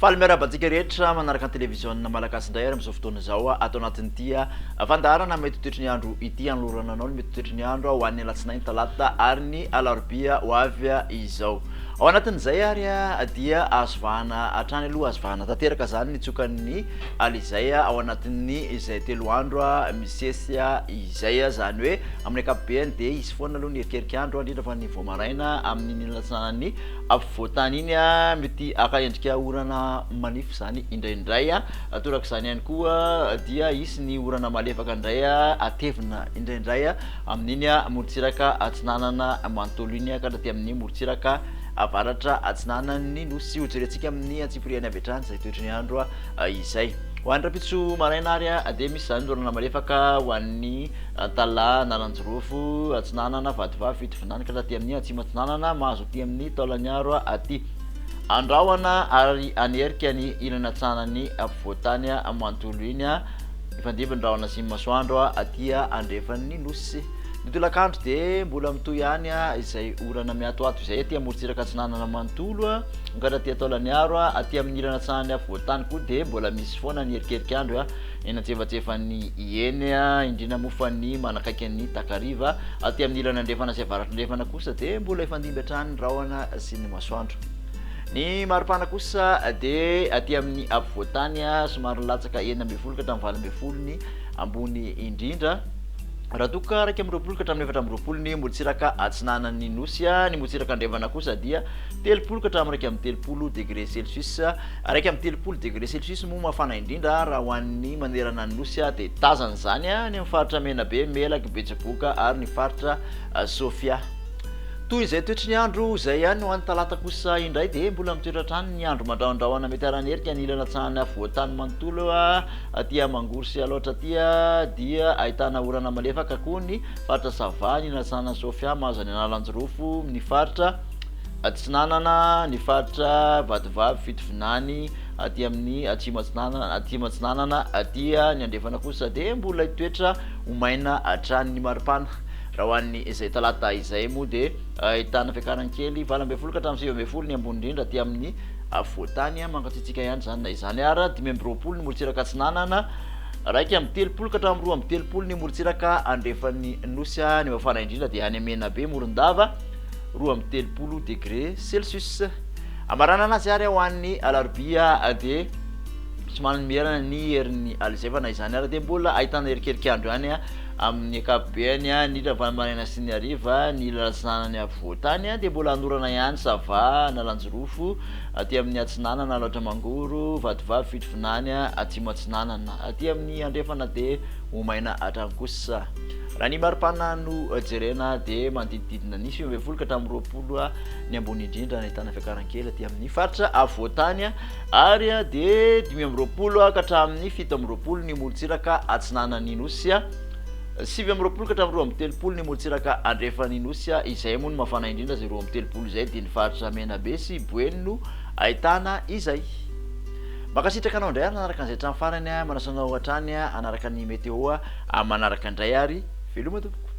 Faly miarabantsika rehetra manaraka ny televiziona malagasy indray ary amin'izao fotoana izao atao anatin'ity fandaharana mety toetry ny andro ity anolorana anao mety toetry ny andro ho an'ny alatsinainy talata ary ny alarobia ho avy izao. Ao anatin'izay ary dia azovahana hatrany aloha azovahana tanteraka zany nitsokan'ny alizay ao anatin'ny izay telo andro misesy izay zany hoe amin'ny ankapobeny dia izy foana aloha ny erikeriky andro indrindra fa ny voamaraina amin'ny latsanany afovoatany iny mety akaendrika orana manify zany indraindray toraka izany ihany koa dia isy ny orana malefaka indray atevina indraindray amin'iny morotsiraka atsinanana manontolo iny ka raha ty amin'ny morotsiraka avaratra atsinanany nosy hojerentsika amin'ny atsipiriany avy hatrany izay toetry ny andro izay. Ho an'ny rapitso maraina ary dia misy zany orana malefaka ho an'ny tala nalanjorofo atsinanana vadivavy fitovinany ka raha ty amin'ny atsimo atsinanana mahazo ty amin'ny taolaniaro aty andrahoana ary anerika ny ilana atsanany ampovoatany manontolo iny ifandimby ndrahoana sy masoandro aty andrefan'ny nosy nitolakandro dia mbola mitoy ihany izay orana miatoato izay aty amorotsiraka atsinanana manontolo ka raha ty taolaniaro aty amin'ny ilana atsanany afovoatany koa dia mbola misy foana ny erikeriky andro enatsefatsefany ieny indrina mofany manakaiky ny takariva aty amin'ny ilana andrefana sy avaratry ndrefana kosa dia mbola ifandimby hatrany ndrahoana sy ny masoandro. Ny maripana kosa dia aty amin'ny afovoatany somary latsaka 9 ka hatramin'ny 20 ny ambony indrindra raha toka raiky amby 20 ka hatramin'ny 4 ny morotsiraka atsinanany nosy ny morotsiraka andrevana kosa dia 30 ka hatramin'ny raiky amby 30 degré celsius raiky amby 30 degré celsius moa mafana indrindra raha ho an'ny manerana ny nosy dia tazana zany ny amin'ny faritra Menabe, Melaky, Betsiboka ary ny faritra Sofia. Toy izay toetry ny andro izay ihany ho an'ny talata kosa indray dia mbola mitoetra hatrany ny andro mandraondraona mety aranerika ny ilana atsahany afovoatany manontolo aty Mangorosy loatra aty dia ahitana orana malefaka koa ny faritra Sava, ny ilatsahana Sofia mahazo ny Analanjorofo, ny faritra Atsinanana, ny faritra Vadivavy fitovinany aty amin'ny atsimo atsinanana aty ny andrefana kosa dia mbola toetra ho maina hatrany ny maripana. Raha ho an'ny izay talata izay moa dia ahitana fiakarany kely 20 ka hatramin'ny 20 ny ambony indrindra aty amin'ny afovoatany mangatsiatsika ihany zany na izany ary 20 ny morotsiraka atsinanana raiky amby 30 ka hatramin'ny 2 amby 30 ny morotsiraka andrefan'ny nosy ny mafana indrindra dia any Menabe, Morondava 2 amby 30 degré celsius. Amarana anazy ary ho an'ny alarobia dia somary mierana ny herin'ny alizay fa na izany ary dia mbola ahitana erikeriky andro ihany amin'ny ankapobeny ny maraina sy ny hariva ny latsanany afovoatany dia mbola hanorana ihany Sava, Analanjorofo aty amin'ny atsinanana loatra Mangoro, Vadivavy fitovinany atsimo atsinanana aty amin'ny andrefana dia ho maina hatrany kosa. Raha ny maripana no jerena dia manodidididina ny 20 ka hatramin'ny 20 ny ambony indrindra ahitana fiakarany kely aty amin'ny faritra afovoatany ary dia 20 ka hatramin'ny 17 ny morotsiraka atsinanany nosy 7 ka hatramin'ny 30 ny morotsiraka andrefan'ny nosy izay moa no mafana indrindra zay 30 izay dia ny faritra Menabe sy Boeny no ahitana izay. Makasitraka anao indray ary nanaraka an'izay hatramin'ny farany manasanao hatrany anaraka ny meteo manaraka indray ary veloma tompoko.